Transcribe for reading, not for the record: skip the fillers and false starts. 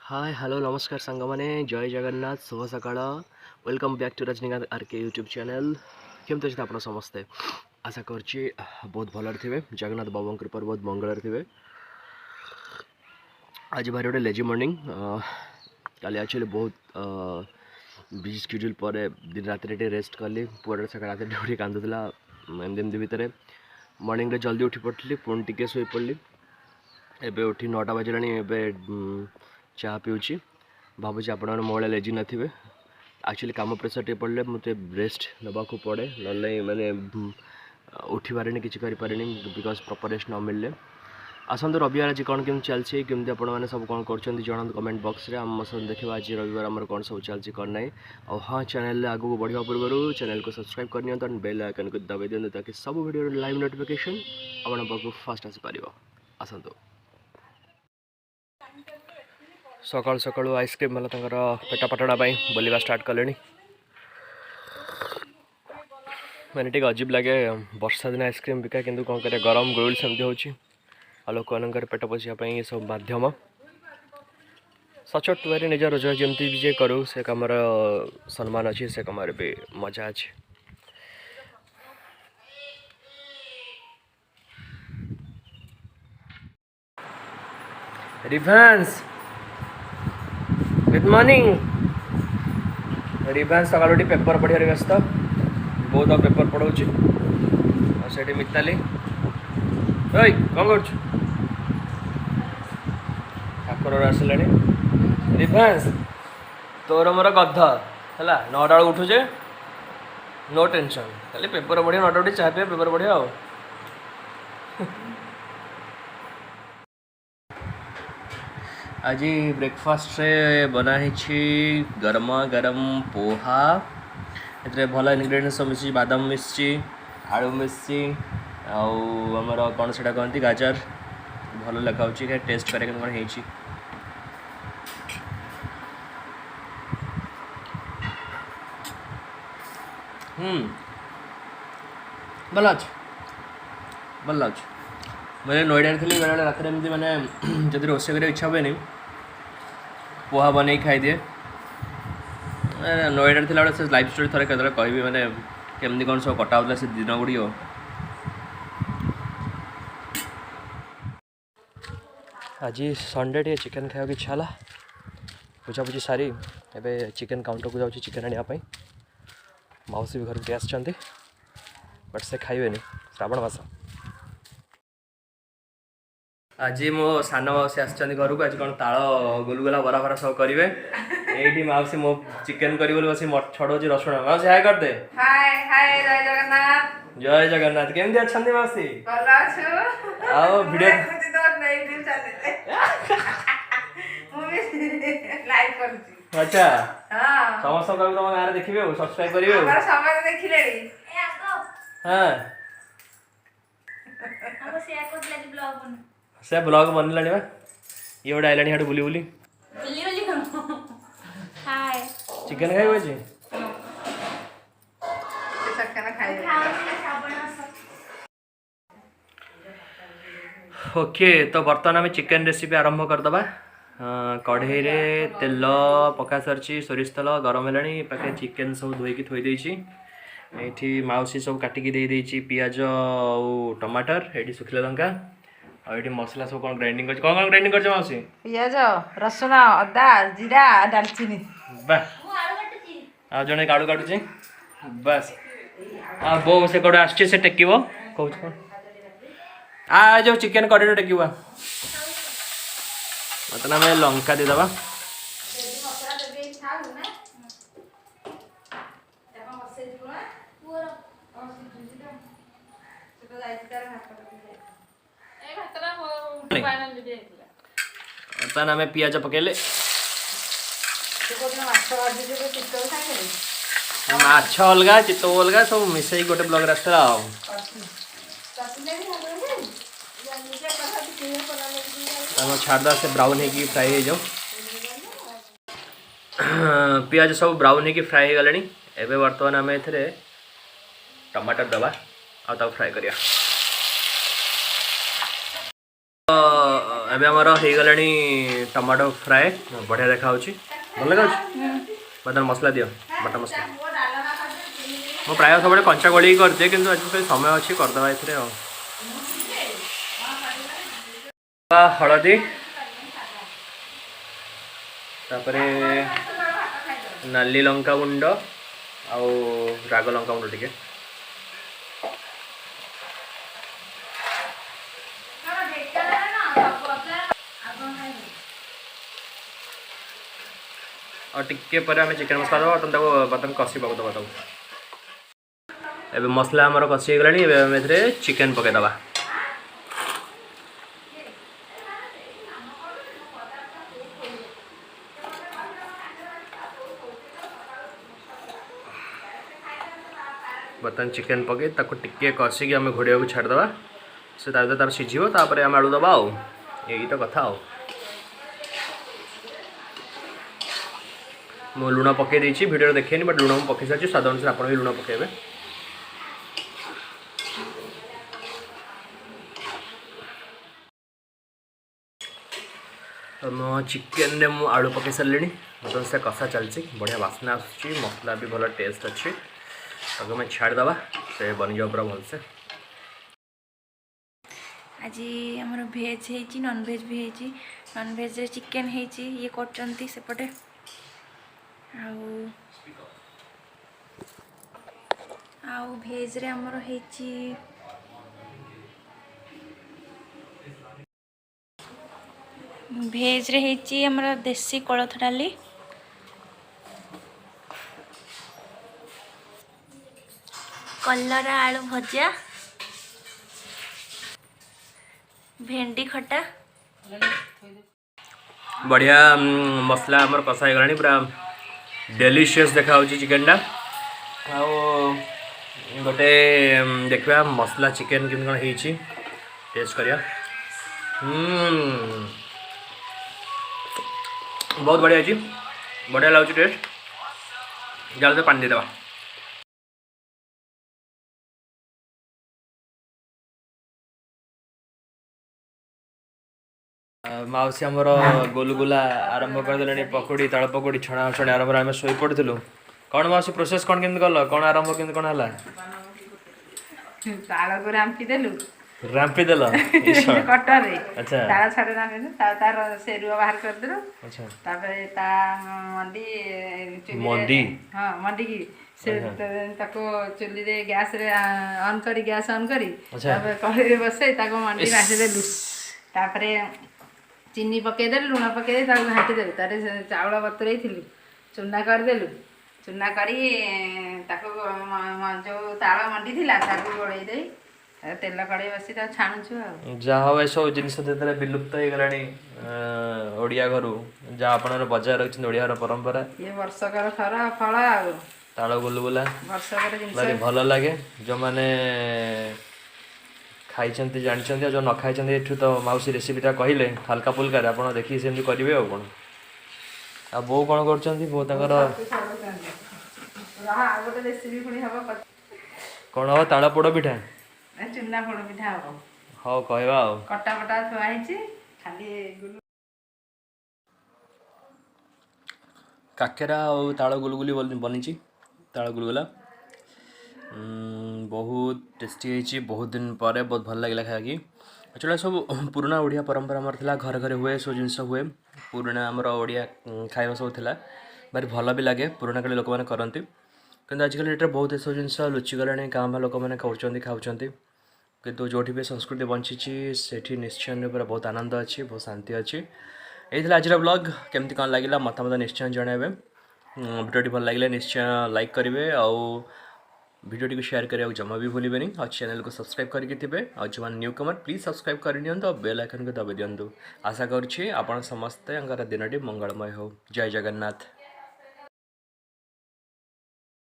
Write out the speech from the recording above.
Hi hello नमस्कार सांग मैंने जय जगन्नाथ शुभ सकाळ welcome back to Rajnikant RK YouTube channel केमती अच्छे आप समस्ते आशा करछि बहुत भल थे जगन्नाथ बाबू कृपा बहुत मंगल थे। आज भारी गोटे लेजी मॉर्निंग काली एक्चुअली बहुत बिजी स्केड्यूल पर दिन रात रेस्ट कली पुआर सका रात उठी कांदुला एमती भितर मॉर्निंग रे जल्दी उठी पड़ी पुणी टिके शोई पड़ी एबे उठी 9टा बजला चाह पीऊँगी भावुँ आप मोबाइल लेजी न थे एक्चुअली कम प्रेसर टे पड़े मत रेस्ट नवा पड़े ना मैंने उठी पारे कि बिकज प्रॉपर रेस्ट न मिलले आसतु रविवार आज कौन केम चलती केमती आपने सब कौन कर जनातु कमेंट बॉक्स रे आम सब देखा आज रविवार आम कौन सब चलती कौन ना और हाँ चैनल आगू बढ़ा पूर्व चैनल को सब्सक्राइब करनी एंड बेल आइकन को दबाई दिखाँ ताकि सब वीडियो लाइव नोटिफिकेशन आपण पाक फास्ट आसीपर आसतु सकाल सकालू आइसक्रीम वाला तर पेट पटड़ा बोलवा स्टार्ट कले मैंने टे अजीब लगे वर्षा दिन आइसक्रीम बिका कि कौन कर गरम गुल सेमती हो लोक मान पेट पोषापी ये सब मध्यम सचोट वे निज रोजगार जमी भी जे करूँ से कम सम्मान अच्छी से कम भी मजा अच्छी। रिभांस गुड मॉर्निंग रिभांस सकाल पेपर पढ़िया व्यस्त बहुत पेपर पढ़ाऊँगी और मिताली ओई कौन कर ठाकुर आसला रिभांस तोर मोर गध है 9टा उठुचे नो टेंशन खाली पेपर पढ़िया 9टा उठी चाह पी पेपर पढ़िया आज ब्रेकफास्ट रे बनाही गरमा गरम पोहा ए भल इनग्रेडिएंट्स सब मिसी बादाम मिसी आलू मिसी आमर कौन से कहती गाजर भल लगा टेस्ट करे कौन है भल अच्छे भल अच्छे मैंने नोएडा थी बेले बेले रात एमती मैंने जब रोसे कर इच्छा हुए पोहा बन खाई दिए नोएडा थी बेले से लाइफ स्टोरी थोड़े कह कहि मैंने केमती कौन सब कटा होता से दिन गुड़िक आज संडे टे चिकेन खाया इच्छा है बुझाबुझी सारी एवं चिकेन काउंटर को जाऊँगी चिकेन आने मौसी भी घर के आसछन्ति बट से खाइबेनी श्रावण मास आज मो सान मौसी आसछन्ति घर को आज कौन ताल गुलगुला बरा बरा सब करेंगे ये मौसी मो चिकेन कर बस छड़ौची रसुण मौसी हाय कर दे हाय हाय जय जगन्नाथ जय जगन्नाथ केमती अच्छी मौसी भल अछु आओ वीडियो लाइक करछि अच्छा हां समस्त को तुम गारे देखिबे सब्सक्राइब करिवे हमरा समस्त देखिलेनी ए आको हां हम शेयर कर लागी ब्लॉग बन से ब्लॉग बनलानी बा ये ओडा आइलानी हाडू बुली बुली बुली बुली हाय चिकन खाइबे छी सकना खाइबे ओके तो बर्तमान आम चिकेन रेसिपी आरंभ करदबा कढ़ई रे तेल पका सारी सोरिष तेल गरम है पाखे चिकेन सब धोईकी थोई देछि ये माउसी सब काटिकी दे देछि पियाज और टमाटर ये सुखिला लंका और ये मसला सब कौन ग्राइंडिंग कर कौन ग्राइंडिंग कर माउसी पियाज रसुण अदा जीरा दालचीनी बा आ जने काडू काटुचे बस आ बो से कड़े आछे से टेकिबो कहू छ आ जो चिकेन कड़े टेकिबा मतलब मैं लंका दे दबा में पियाज पकेले माछ अलग चित्त अलग सब मिसई गोटे ब्लॉग रास्ता छाड़ा से ब्राउन है फ्राई हो जाओ पियाज सब ब्राउन है फ्राई हो गले एवं बर्तमान आम ए टमाटर दबा आ फ्राई करिया ଏବେ ଆମର ହେଇଗଲାଣି ଟମାଟୋ ଫ୍ରାଏ ବଢ଼ିଆ ଦେଖାହେଉଛି ଭଲ ଲାଗୁଛି ବର୍ତ୍ତମାନ ମସଲା ଦିଅ ବଟା ମସଲା ମୁଁ ପ୍ରାୟ ସବୁବେଳେ କଞ୍ଚା ଗୋଳିକି କରିଦିଏ କିନ୍ତୁ ଆଜି ପାଇଁ ସମୟ ଅଛି କରିଦେବା ଏଥିରେ ଆଉ ହଳଦୀ ତାପରେ ନାଲି ଲଙ୍କା ଗୁଣ୍ଡ ଆଉ ରାଗ ଲଙ୍କା ଗୁଣ୍ଡ ଟିକେ और टिके पर आम चिकेन मसला दबा बर्तमान कषिबा दबा तब ए मसला आमर कषि गला चिकेन पकईदबा बर्तमान चिकेन पकई टिके कषिकी आम घोड़िया को छाड़देवा से तार सीझे तापर आम आलू दबा यही तो कथा मु लुण पकई देछि वीडियो देखेनि बट लुण पकई सारी स्वाद अनुसार आप लुण पकेबे मो चिकेन ने मु आलू पकई सारे बर्तमान से कषा चलती बढ़िया बास्ना आसूँ मसला भी भल टेस्ट अच्छी ताको मैं छाड़देवा से बन जाओ पूरा भलसे आज आमर भेज है नॉन भेज भी है नॉन भेज चिकेन है ये करचंती सेपटे आउ भेज रे आमर है भेज रे है आमर देसी कोलथ डाली कलरा आलू भजा भेंडी खटा बढ़िया मसला आमर कषा हो पूरा डेलीशियस देखा चिकेन टा गोटे देखा मसला चिकेन केमती कौन हो टेस्ट करिया बहुत बढ़िया अच्छी बढ़िया लगुच टेस्ट जल्दी पानी देदेवा माउसी आमर गोलगोला आरंभ करदे पकोड़ी ताल पकोड़ी छणा छणी आरंभ आम शोई पड़ू कौन माउसी प्रोसेस कौन केमती कल कौन आरंभ केमती कौन है ताल को रांपी देलु रांपी देल कटर रे अच्छा ताल छाड़े रांपी तार सेरुआ बाहर कर देलु अच्छा तापर ता मंडी मंडी हां मंडी की से ताको चुल्ली रे गैस रे ऑन करी गैस ऑन करी तापर कढ़ाई रे बसे ताको मंडी नासी देलु तापर चीनी पकई देलु लुण पकई दे घाटी देलु तारे चाउल बतुरई थिलु चूना कर देलु चूना करी ताको जो ताल मंडी थिला ताको गोळई दे तेल कड़े बसी छाणुछु जहाँ हो सब जिन विलुप्त हो गलानी ओडिया घर जहाँ आप बजाय रखिए ओडिया परंपरा ये वर्षकर थर फल ताल गुलगुला वर्षकर भारी भल लगे जो मैंने खाई जानते जो न खाई एठू तो माउसी रेसिपीटा कहले हल्का फुल्का आप देखिए सेमती करेंगे आ कौन आ बो कौन कर बो कौन हम ताल पोड़ पिठा चूना पोड़ पिठा हम हाँ कहवा कटा कटा थुआई खाली काकेरा और ताल गुलगुली बनी ताल गुलगुला बहुत टेस्टी है बहुत दिन पर बहुत भल लगे खाई एक्चुअली सब पुराना ओडिया परंपरा आमर था घर घर हुए सब जिन हुए पुराना आमर ओडिया खाଇବା सब था भारी भल भी लगे पुराना काली लोक मैंने करती किंतु आजिकल डेट्रे बहुत सब जिन लुचिगला गाँ लोक मैंने खाऊँ किंतु जो भी संस्कृति बंची से निश्चय पूरा बहुत आनंद अच्छी बहुत शांति अच्छी यही आज ब्लॉग केमती कौन लगे मतामत निश्चय जनइबे भिडियो भल लगे निश्चय लाइक करेंगे आउ भिडियो को शेयर करने जमा भी भूलें और चैनल को सब्सक्राइब करके थे और जो न्यू कमर प्लीज सब्सक्राइब कर दिंतु और बेल आइकन को दबाई दिंतु आशा करुँचे आपण समस्ते दिन मंगलमय हो जय जगन्नाथ।